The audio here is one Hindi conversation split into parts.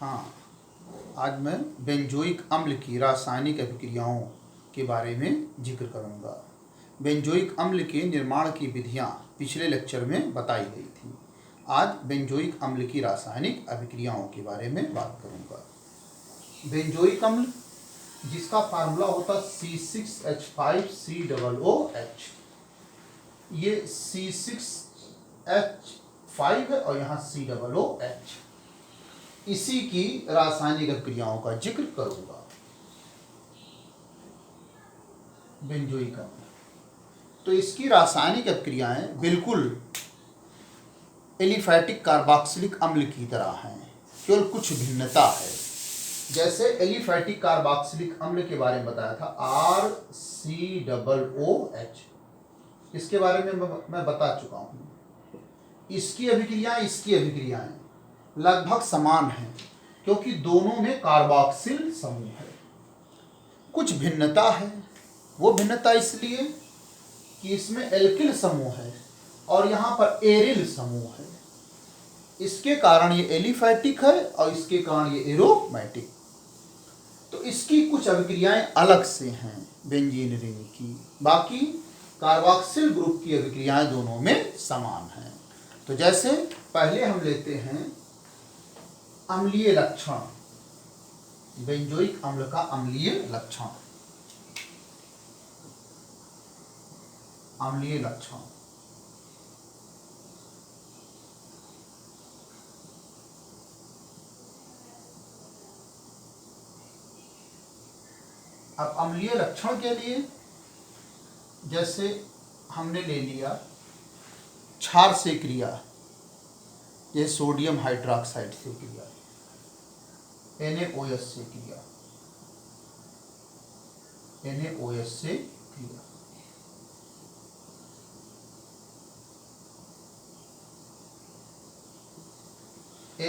हाँ, आज मैं बेंजोइक अम्ल की रासायनिक अभिक्रियाओं के बारे में जिक्र करूँगा। बेंजोइक अम्ल के निर्माण की विधियाँ पिछले लेक्चर में बताई गई थी। आज बेंजोइक अम्ल की रासायनिक अभिक्रियाओं के बारे में बात करूँगा। बेंजोइक अम्ल जिसका फार्मूला होता C6H5COOH, ये C6H5 है और यहाँ COOH। इसी की रासायनिक अभिक्रियाओं का जिक्र करूंगा। बेंजोइक अम्ल तो इसकी रासायनिक अभिक्रियाएं बिल्कुल एलिफैटिक कार्बोक्सिलिक अम्ल की तरह हैं, केवल कुछ भिन्नता है। जैसे एलिफैटिक कार्बोक्सिलिक अम्ल के बारे में बताया था RCOOH, इसके बारे में मैं बता चुका हूं। इसकी अभिक्रियाएं लगभग समान हैं क्योंकि दोनों में कार्बोक्सिल समूह है। कुछ भिन्नता है, वो भिन्नता इसलिए कि इसमें एल्किल समूह है और यहाँ पर एरिल समूह है। इसके कारण ये एलिफैटिक है और इसके कारण ये एरोमेटिक। तो इसकी कुछ अभिक्रियाएं अलग से हैं बेंजीन रिंग की, बाकी कार्बोक्सिल ग्रुप की अभिक्रियाएं दोनों में समान हैं। तो जैसे पहले हम लेते हैं अम्लीय लक्षण, बेंजोइक अम्ल का अम्लीय लक्षण। अम्लीय लक्षण अब अम्लीय लक्षण के लिए जैसे हमने ले लिया क्षार से क्रिया, ये सोडियम हाइड्रोक्साइड से क्रिया, NaOH से क्रिया, NaOH से क्रिया।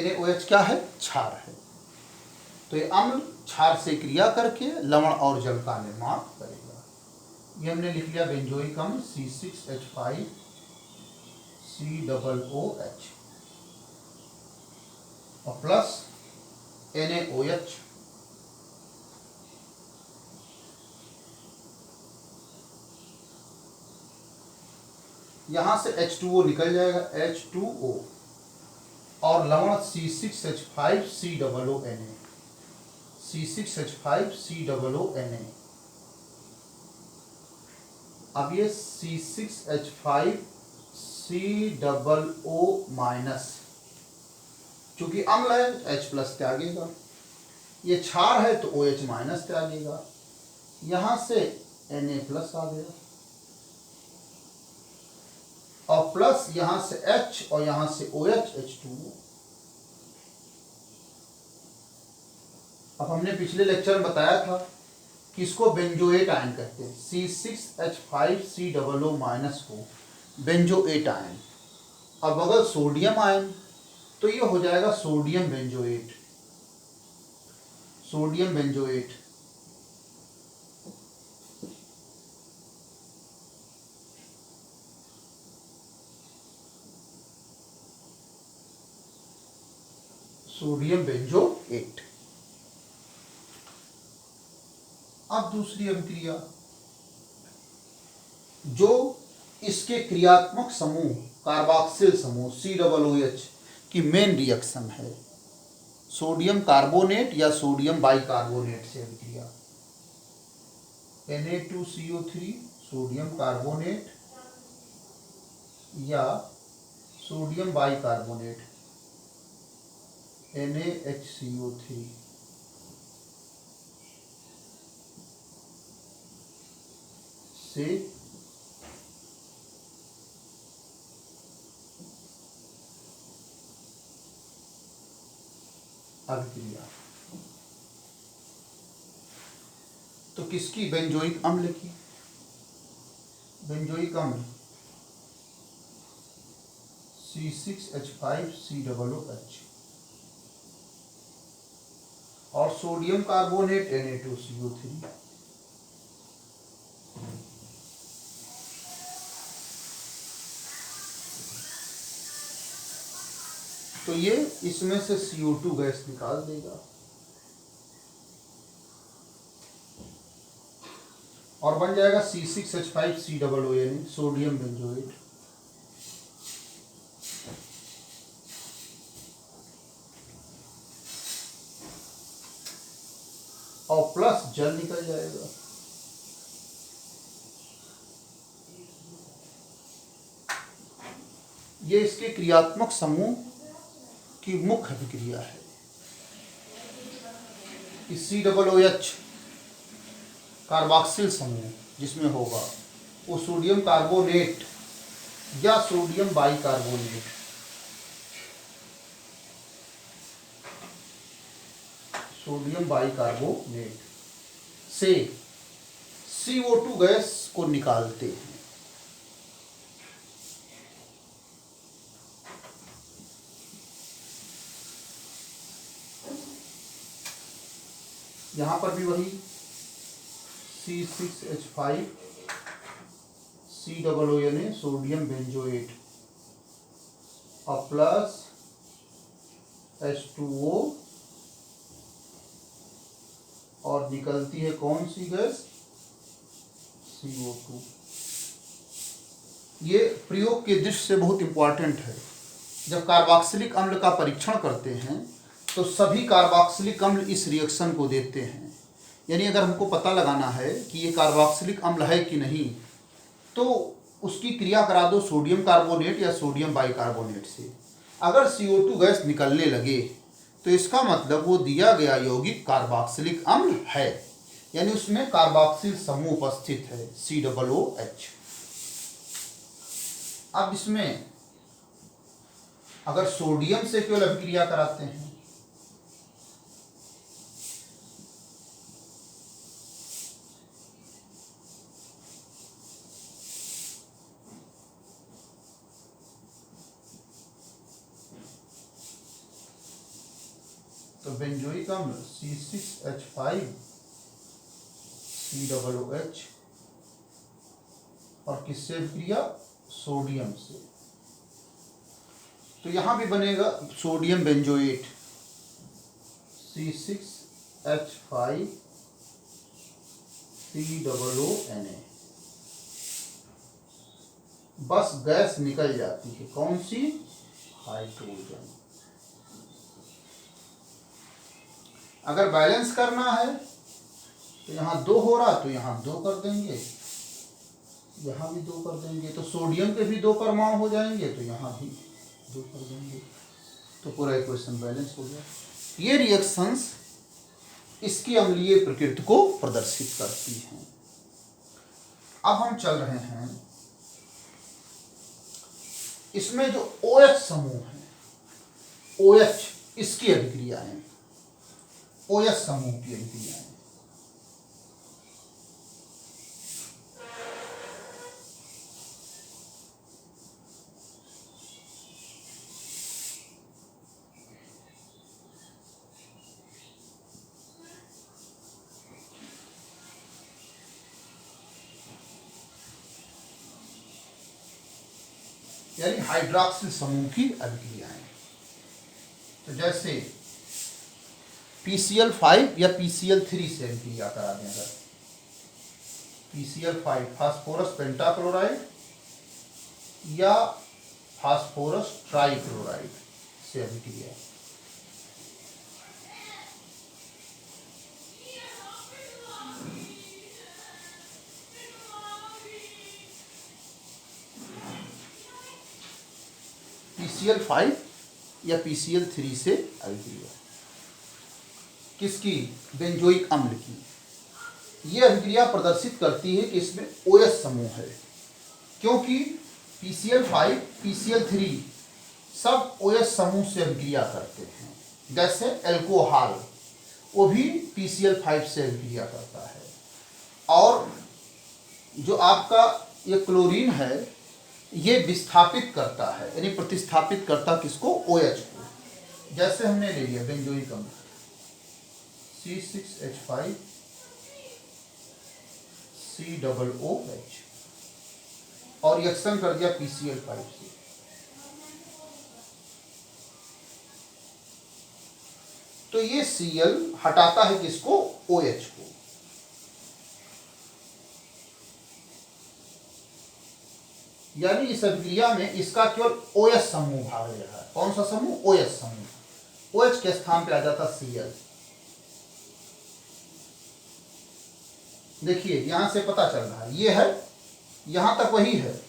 NaOH क्या है? क्षार है। तो ये अम्ल क्षार से क्रिया करके लवण और जल का निर्माण करेगा। ये हमने लिख लिया बेंजोइक अम्ल C6H5COOH और प्लस NaOH, यहां से H2O निकल जाएगा, H2O और लवण C6H5COONA, C6H5COONA। अब ये C6H5CO माइनस, चूंकि अम्ल है H प्लस त्यागेगा, ये क्षार है तो OH माइनस त्यागेगा, यहां से Na प्लस आ गया और प्लस यहां से H और यहां से OH H2O। अब हमने पिछले लेक्चर में बताया था कि इसको बेंजोएट आयन कहते हैं। C6H5COO माइनस को बेंजोएट आयन। अब अगर सोडियम आयन तो ये हो जाएगा sodium benzoate. Sodium benzoate sodium benzoate. अब दूसरी अभिक्रिया जो इसके क्रियात्मक समूह कार्बोक्सिल समूह COOH की मेन रिएक्शन है, सोडियम कार्बोनेट या सोडियम बाइकार्बोनेट से अभिक्रिया। Na2CO3 सोडियम कार्बोनेट या सोडियम बाइकार्बोनेट NaHCO3 से अभिक्रिया। तो किसकी? बेंजोइक अम्ल की। बेंजोइक अम्ल C6H5COOH और सोडियम कार्बोनेट Na2CO3। तो तो ये इसमें से CO2 गैस निकाल देगा और बन जाएगा C6H5COONA, सोडियम बेंजोएट। और प्लस जल निकल जाएगा। ये इसके क्रियात्मक समूह की मुख्य अभिक्रिया है। COOH कार्बोक्सिल समूह जिसमें होगा वो सोडियम कार्बोनेट या सोडियम बाइकार्बोनेट, सोडियम बाइकार्बोनेट से CO2 गैस को निकालते हैं। यहां पर भी वही C6H5COONA, सोडियम बेंजोएट और प्लस H2O और निकलती है कौन सी गैस? CO2। ये प्रयोग के दृष्टि से बहुत इंपॉर्टेंट है। जब कार्बोक्सिलिक अम्ल का परीक्षण करते हैं तो सभी कार्बोक्सिलिक अम्ल इस रिएक्शन को देते हैं। यानी अगर हमको पता लगाना है कि ये कार्बोक्सिलिक अम्ल है कि नहीं, तो उसकी क्रिया करा दो सोडियम कार्बोनेट या सोडियम बाइकार्बोनेट से। अगर CO2 गैस निकलने लगे तो इसका मतलब वो दिया गया यौगिक कार्बोक्सिलिक अम्ल है, यानी उसमें कार्बोक्सिल समूह उपस्थित है COOH। अब इसमें अगर सोडियम से केवल अभिक्रिया कराते हैं तो बेंजोइक अम्ल C6H5COOH और किससे अभिक्रिया? सोडियम से। तो यहां भी बनेगा सोडियम बेंजोएट C6H5COONA। बस गैस निकल जाती है, कौन सी? हाइड्रोजन। अगर बैलेंस करना है तो यहाँ 2 हो रहा तो यहाँ 2 कर देंगे, यहाँ भी 2 कर देंगे, तो सोडियम के भी 2 परमाणु हो जाएंगे, तो यहाँ भी 2 कर देंगे, तो पूरा इक्वेशन बैलेंस हो गया। ये रिएक्शंस इसकी अम्लीय प्रकृति को प्रदर्शित करती हैं। अब हम चल रहे हैं इसमें जो OH समूह है, OH इसकी अभिक्रियाएं, OH समूह की अभिक्रियाएं। यानी हाइड्रॉक्सिल समूह की अभिक्रियाएं। तो जैसे PCl5 या PCl3 से अभिक्रिया करा दें, अगर PCl5 फास्फोरस पेंटाक्लोराइड या फास्फोरस ट्राइक्लोराइड से अभिक्रिया, PCl5 या PCl3 से अभिक्रिया किसकी? बेंजोइक अम्ल की। यह अभिक्रिया प्रदर्शित करती है कि इसमें OH समूह है, क्योंकि PCl5 PCl3 सब OH समूह से अभिक्रिया करते हैं। जैसे एल्कोहल, वो भी PCl5 से अभिक्रिया करता है। और जो आपका ये क्लोरीन है, ये विस्थापित करता है, यानी प्रतिस्थापित करता किसको? OH को। जैसे हमने ले लिया बेंजोइक अम्ल C6H5COOH और रिएक्शन कर दिया PCl5 से, तो ये Cl हटाता है किसको? OH को। यानी इस अभिक्रिया में इसका केवल OH समूह भाग ले रहा है। कौन सा समूह? OH समूह। OH के स्थान पे आ जाता Cl। देखिए यहां से पता चल रहा है, ये है, यहां तक वही है।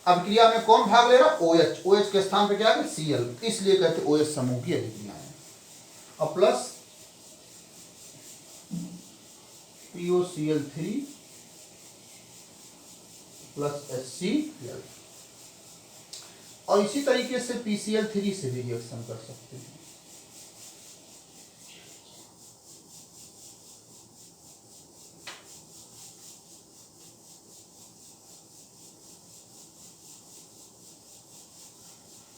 अभिक्रिया में कौन भाग ले रहा? OH। OH के स्थान पे क्या है? Cl। इसलिए कहते हैं OH समूह की अभिक्रिया है। और प्लस POCl3 प्लस HCl। और इसी तरीके से PCl3 से भी रिएक्शन कर सकते हैं।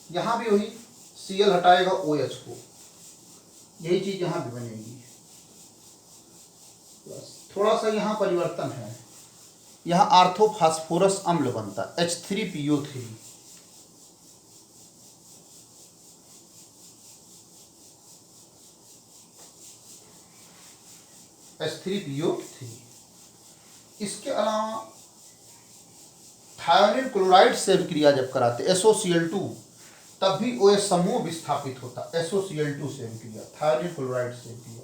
यहां भी वही, Cl हटाएगा OH को, यही चीज यहां भी बनेगी। थोड़ा सा यहां परिवर्तन है, यहां आर्थोफास्फोरस अम्ल बनता है H3PO3। H3PO3। इसके अलावा थायोनिल क्लोराइड से अभिक्रिया जब कराते SOCl2, तब भी OH समूह विस्थापित होता। SOCl2 से अभिक्रिया, थायोनिल क्लोराइड से अभिक्रिया।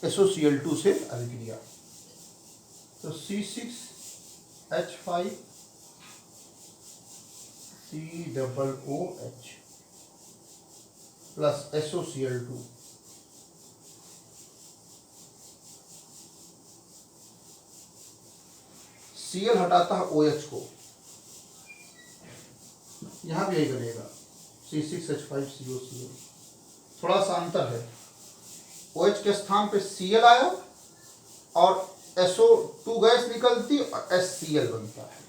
SOCl2 से अभिक्रिया, तो C6H5 COOH plus SOCl2। Cl हटाता है OH को, यहां भी यही बनेगा C6H5COCl। थोड़ा सा अंतर है, OH के स्थान पे Cl आया और SO2 गैस निकलती और HCl बनता है।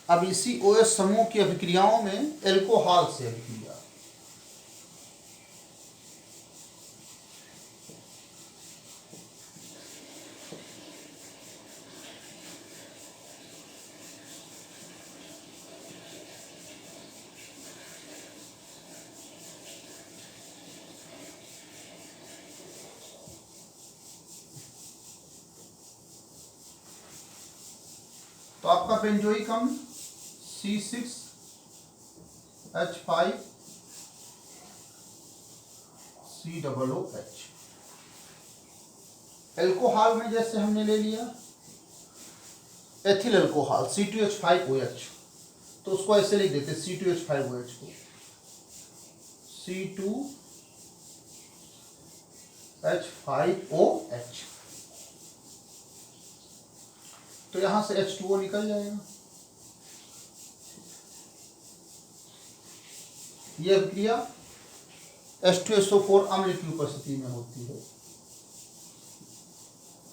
अब इसी OH समूह की अभिक्रियाओं में एल्कोहल से अभिक्रिया, तो आपका बेंजोइक अम्ल C6H5COOH। एल्कोहल में जैसे हमने ले लिया एथिल अल्कोहल C2H5OH, तो उसको ऐसे लिख देते C2H5OH को C2H5OH। तो यहां से H2O निकल जाएगा। यह अभिक्रिया H2SO4 अम्ल की उपस्थिति में होती है।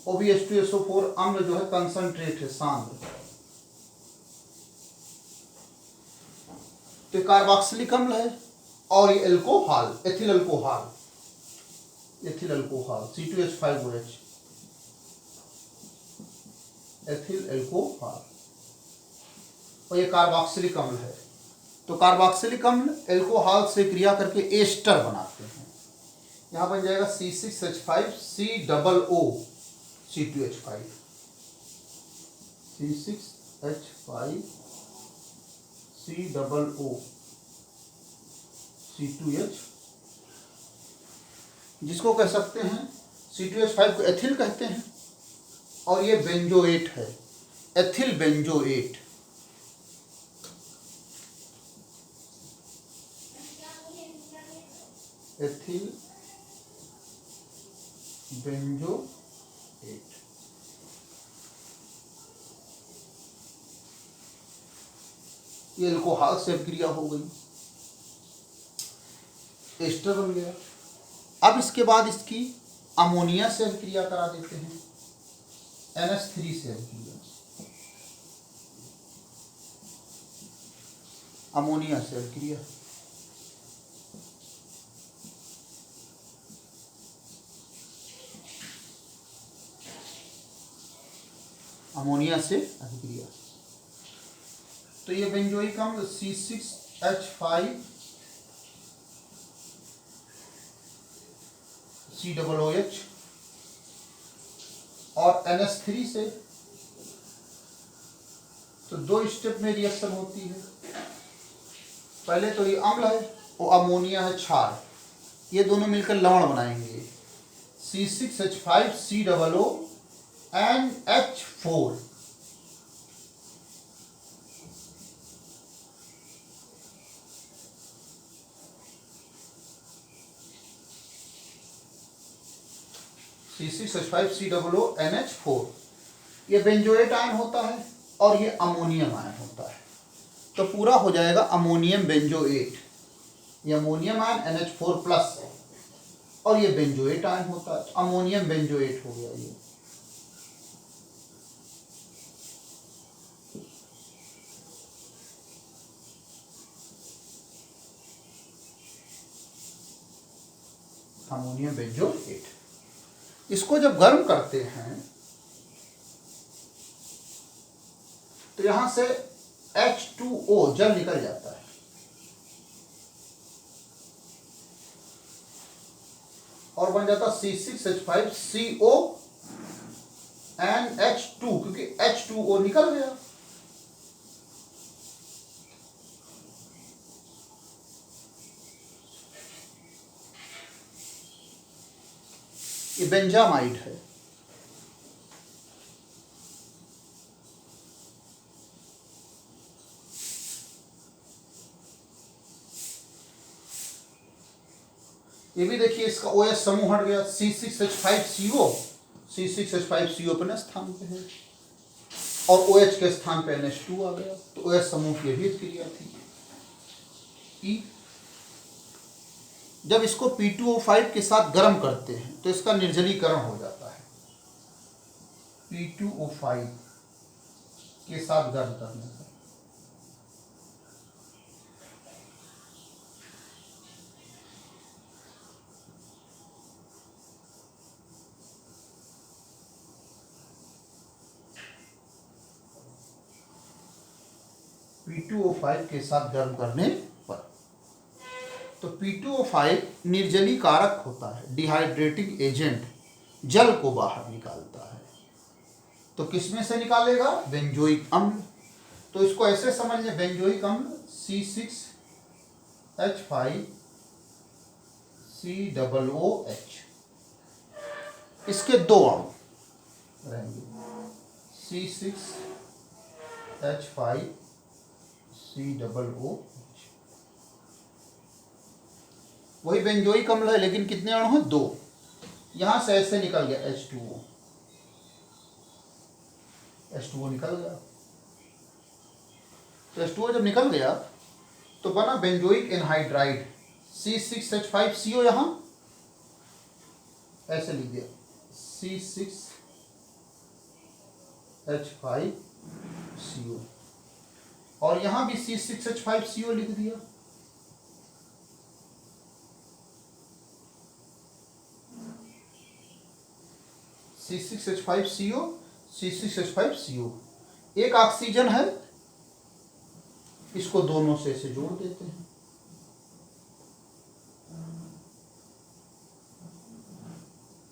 वो भी H2SO4 अम्ल जो है कंसंट्रेट है, सांद्र। तो कार्बोक्सिलिक अम्ल है और ये alcohol, ethyl alcohol C2H5OH, ethyl alcohol, और ये कार्बोक्सिलिक अम्ल है। तो कार्बोक्सिलिक अम्ल एल्कोहल से क्रिया करके एस्टर बनाते हैं। यहां बन जाएगा C6H5COOC2H5 C6H5COOC2H5। C2H, जिसको कह सकते हैं C2H5 को एथिल कहते हैं, और ये बेंजोएट है, एथिल बेंजोएट। Ethyl benzoate. ये अल्कोहल से अभिक्रिया हो गई, एस्टर बन गया। अब इसके बाद इसकी अमोनिया से अभिक्रिया करा देते हैं, NH3 से अभिक्रिया, अमोनिया से अभिक्रिया। अमोनिया से अभिक्रिया, तो ये बेंजोइक अम्ल C6H5 COOH और NH3 से, तो दो स्टेप में रिएक्शन होती है। पहले तो ये अम्ल है, वो अमोनिया है क्षार, ये दोनों मिलकर लवण बनाएंगे, C6H5 COO NH4। C6H5 COO NH4, ये बेंजोएट आयन होता है और ये अमोनियम आयन होता है, तो पूरा हो जाएगा अमोनियम बेंजोएट। ये अमोनियम आयन NH4 प्लस और ये बेंजोएट आयन होता है, तो अमोनियम बेंजोएट हो गया ये। Ammonium benzoate. इसको जब गर्म करते हैं तो यहां से H2O जल निकल जाता है, और बन जाता C6H5CO NH2, क्योंकि H2O निकल गया। ये बेंजामाइड है। ये भी देखिए, इसका OH समूह हट गया, C6H5CO, C6H5CO अपने स्थान पे है और OH के स्थान पे NH2 आ गया, तो OH समूह की भी क्रिया थी। E, जब इसको P2O5 के साथ गर्म करते हैं तो इसका निर्जलीकरण हो जाता है, P2O5 के साथ गर्म करने से। P2O5 के साथ गर्म करने पर, तो P2O5 निर्जली कारक होता है, डिहाइड्रेटिंग एजेंट, जल को बाहर निकालता है। तो किसमें से निकालेगा? बेंजोइक अम्ल। तो इसको ऐसे समझ लें, बेंजोइक अम्ल C6H5 COOH, इसके दो अणु रहेंगे, C6H5 COOH, वही बेंजोइक अम्ल है, लेकिन कितने अणु हैं? दो। यहां से ऐसे निकल गया H2O, H2O निकल गया। तो H2O जब निकल गया तो बना बेंजोइक एनहाइड्राइड, C6H5CO, यहां ऐसे लिख दिया C6H5CO, और यहां भी C6H5CO लिख दिया। C6H5CO, C6H5CO, एक ऑक्सीजन है, इसको दोनों से ऐसे जोड़ देते हैं।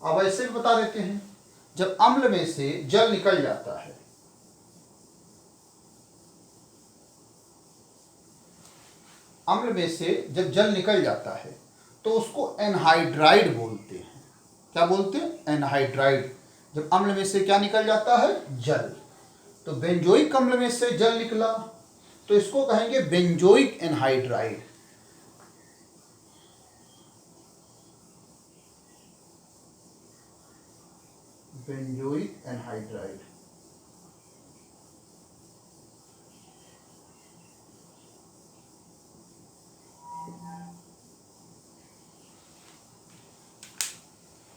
अब ऐसे भी बता देते हैं, जब अम्ल में से जल निकल जाता है अम्ल में से जब जल निकल जाता है तो उसको एनहाइड्राइड बोलते हैं। क्या बोलते हैं? एनहाइड्राइड। जब अम्ल में से क्या निकल जाता है? जल। तो बेंजोइक अम्ल में से जल निकला तो इसको कहेंगे बेंजोइक एनहाइड्राइड। Benzoic anhydride.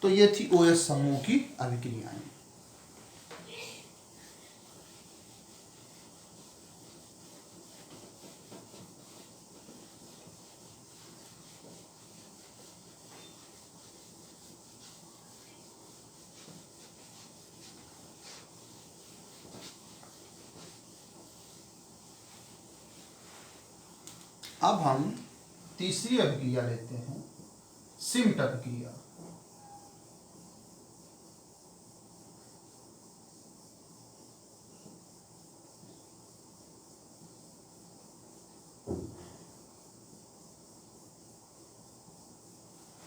तो ये थी OH समूह की अभिक्रियाएं। अब हम तीसरी अभिक्रिया लेते हैं, सिम्ट अभिक्रिया।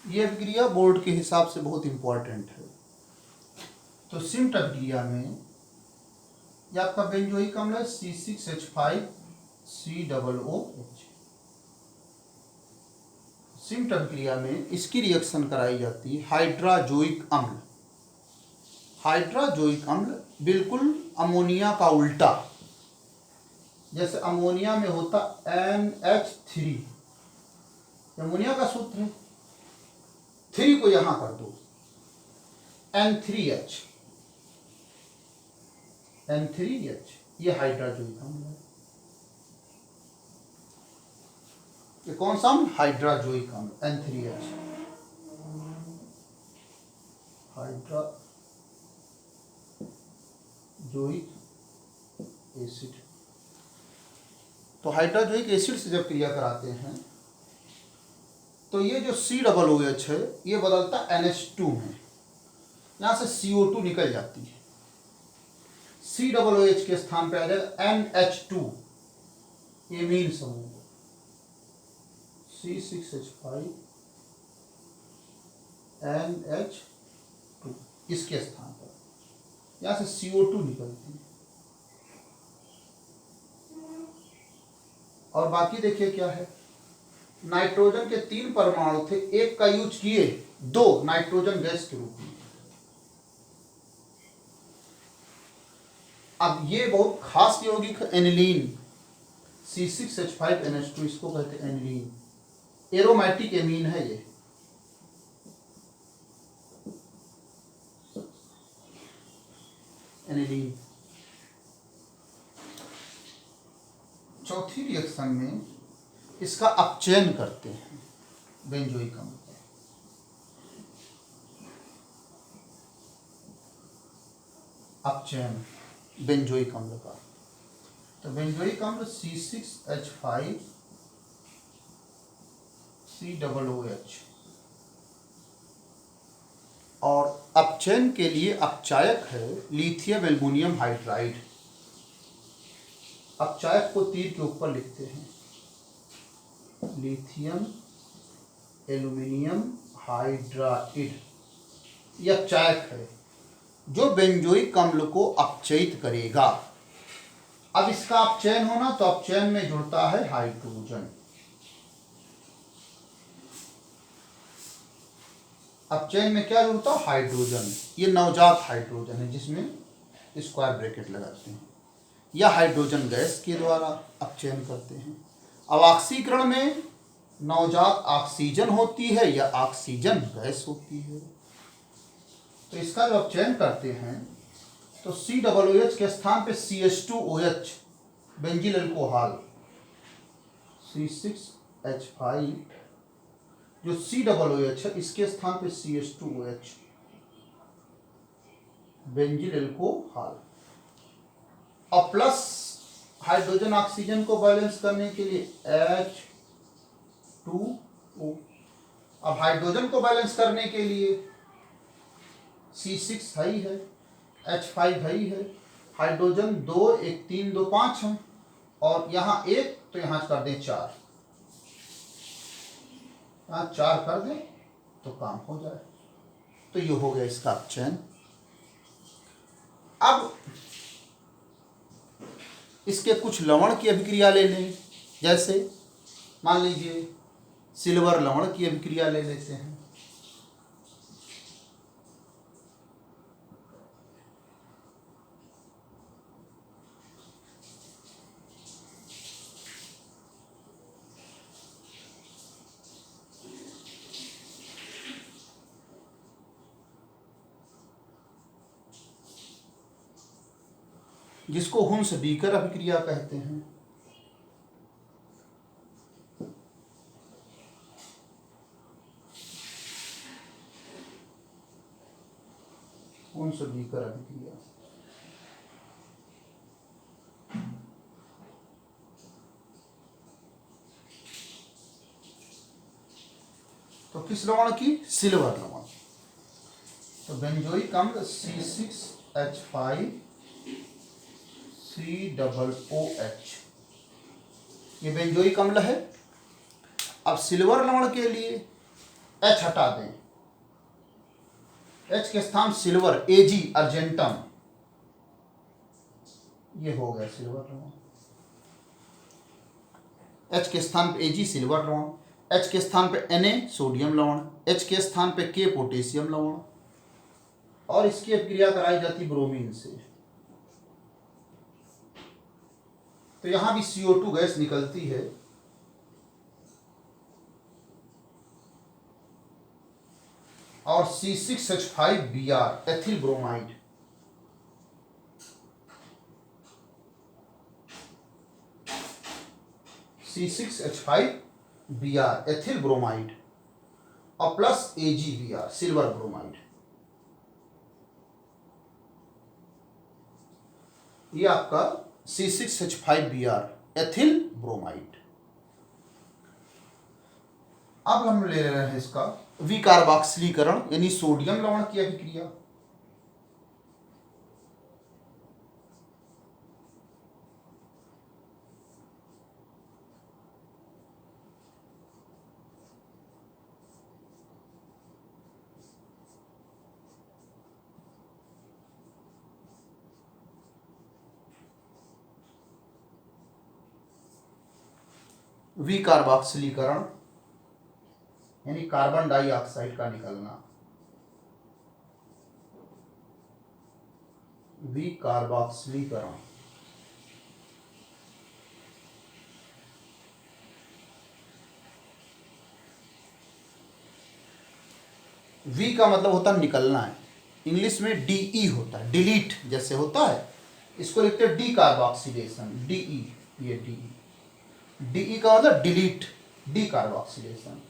ये अभिक्रिया बोर्ड के हिसाब से बहुत इंपॉर्टेंट है। तो सिम्ट अभिक्रिया में ये आपका बेंजोइक अम्ल है C6H5COOH। सिम्ट अभिक्रिया में इसकी रिएक्शन कराई जाती है हाइड्राजोइक अम्ल। हाइड्राजोइक अम्ल बिल्कुल अमोनिया का उल्टा। जैसे अमोनिया में होता NH3, अमोनिया का सूत्र है, 3 को यहां कर दो, N3H, ये हाइड्राजोइक अम्ल है। ये कौन सा अम्ल? हाइड्राजोइक अम्ल, N3H, हाइड्राजोइक एसिड। तो हाइड्राजोइक एसिड से जब क्रिया कराते हैं तो ये जो COOH है ये बदलता NH2 में, यहां से CO2 निकल जाती है, COOH के स्थान पे आ जाएगा NH2, एमीन समूह, C6H5NH2, इसके स्थान पर यहां से CO2 निकलती है। और बाकी देखिए क्या है, नाइट्रोजन के 3 परमाणु थे, एक का यूज किए 2 नाइट्रोजन गैस के रूप में। अब ये बहुत खास यौगिक है एनिलीन, C6H5NH2, इसको कहते हैं एनिलीन, एरोमेटिक एमीन है ये। एनिलीन। चौथी रिएक्शन में इसका अपचयन करते हैं बेंजोइक अम्ल का। अपचयन बेंजोइक अम्ल का, तो बेंजोइक अम्ल C6H5COOH, और अपचयन के लिए अपचायक है लिथियम एल्युमिनियम हाइड्राइड। अपचायक को तीर के ऊपर लिखते हैं, लिथियम एल्युमिनियम हाइड्राइड, यह अपचायक है जो बेंजोइक अम्ल को अपचयित करेगा। अब इसका अपचयन होना, तो अपचयन में जुड़ता है हाइड्रोजन। अपचयन में क्या जुड़ता है? हाइड्रोजन। ये नवजात हाइड्रोजन है जिसमें स्क्वायर ब्रैकेट लगाते हैं, या हाइड्रोजन गैस के द्वारा अपचयन करते हैं। अब ऑक्सीकरण में नवजात ऑक्सीजन होती है या ऑक्सीजन गैस होती है। तो इसका जो अपचयन करते हैं तो COOH के स्थान पे CH2OH, बेंजील अल्कोहल, C6H5, जो COOH है इसके स्थान पे CH2OH, बेंजील अल्कोहल। और प्लस हाइड्रोजन ऑक्सीजन को बैलेंस करने के लिए H2O। अब हाइड्रोजन को बैलेंस करने के लिए C6 है ही है, H5 है ही है, हाइड्रोजन 2 1 3 2 5 है, और यहाँ 1 तो यहाँ कर दें 4, यहाँ 4 कर दें तो काम हो जाए। तो ये हो गया इसका चयन। अब इसके कुछ लवण की अभिक्रिया ले लें, जैसे मान लीजिए सिल्वर लवण की अभिक्रिया ले लेते हैं। जिसको हुंस बीकर अभिक्रिया कहते हैं। हुंस बीकर अभिक्रिया। तो किस लवण की? सिल्वर लवण। तो बेंजोइक अम्ल C6H5COOH, ये बेंजोइक अम्ल है। अब सिल्वर लवण के लिए H हटा दें, H के स्थान सिल्वर Ag अर्जेंटम, ये हो गया सिल्वर लवण। H के स्थान पे Ag सिल्वर लवण, H के स्थान पे Na सोडियम लवण, H के स्थान पे K पोटेशियम लवण, और इसकी अभिक्रिया कराई जाती ब्रोमीन से। तो यहां भी CO2 गैस निकलती है। और C6H5Br ethyl bromide, C6H5Br ethyl bromide और प्लस AgBr सिल्वर ब्रोमाइड। ये आपका C6H5Br एथिल ब्रोमाइड। अब हम ले रहे हैं इसका विकार्बोक्सिलीकरण यानी सोडियम लवण की अभिक्रिया। विकार्बोक्सिलीकरण यानी कार्बन डाइऑक्साइड का निकलना। विकार्बोक्सिलीकरण वी का मतलब होता है निकलना है, इंग्लिश में DE होता है, डिलीट जैसे होता है, इसको लिखते हैं डी कार्बोक्सिलेशन, DE, ये DE का मतलब डिलीट, डी कार्बोक्सिलेशन।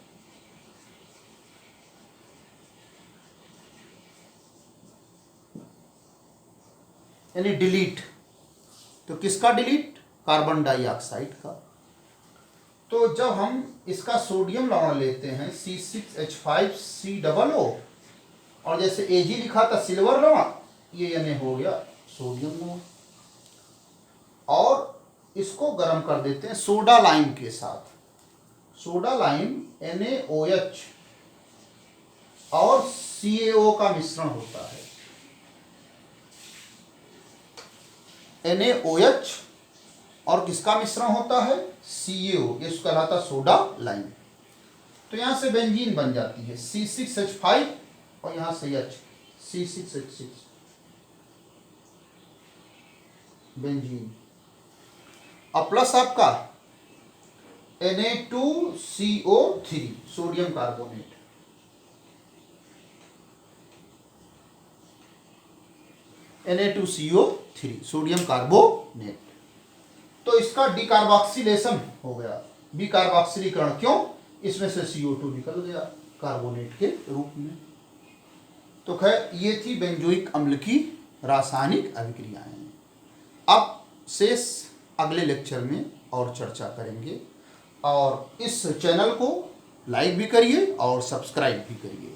यानी डिलीट, तो किसका डिलीट? कार्बन डाइऑक्साइड का। तो जब हम इसका सोडियम लवण लेते हैं C6H5COO, और जैसे Ag लिखा था सिल्वर लवण, ये यानी हो गया सोडियम लवण, और इसको गर्म कर देते हैं सोडा लाइम के साथ। सोडा लाइम NaOH और CaO का मिश्रण होता है। NaOH और किसका मिश्रण होता है? CaO, ये कहलाता सोडा लाइम। तो यहां से बेंजीन बन जाती है C6H5 और यहां से H, C6H6 बेंजीन, और प्लस आपका Na2CO3 sodium carbonate. Na2CO3 sodium carbonate. तो इसका डिकार्बोक्सिलेशन हो गया, विकार्बोक्सिलीकरण। क्यों? इसमें से CO2 निकल गया कार्बोनेट के रूप में। तो खैर ये थी बेंजोइक अम्ल की रासायनिक अभिक्रियाएं। अब शेष अगले लेक्चर में और चर्चा करेंगे, और इस चैनल को लाइक भी करिए और सब्सक्राइब भी करिए।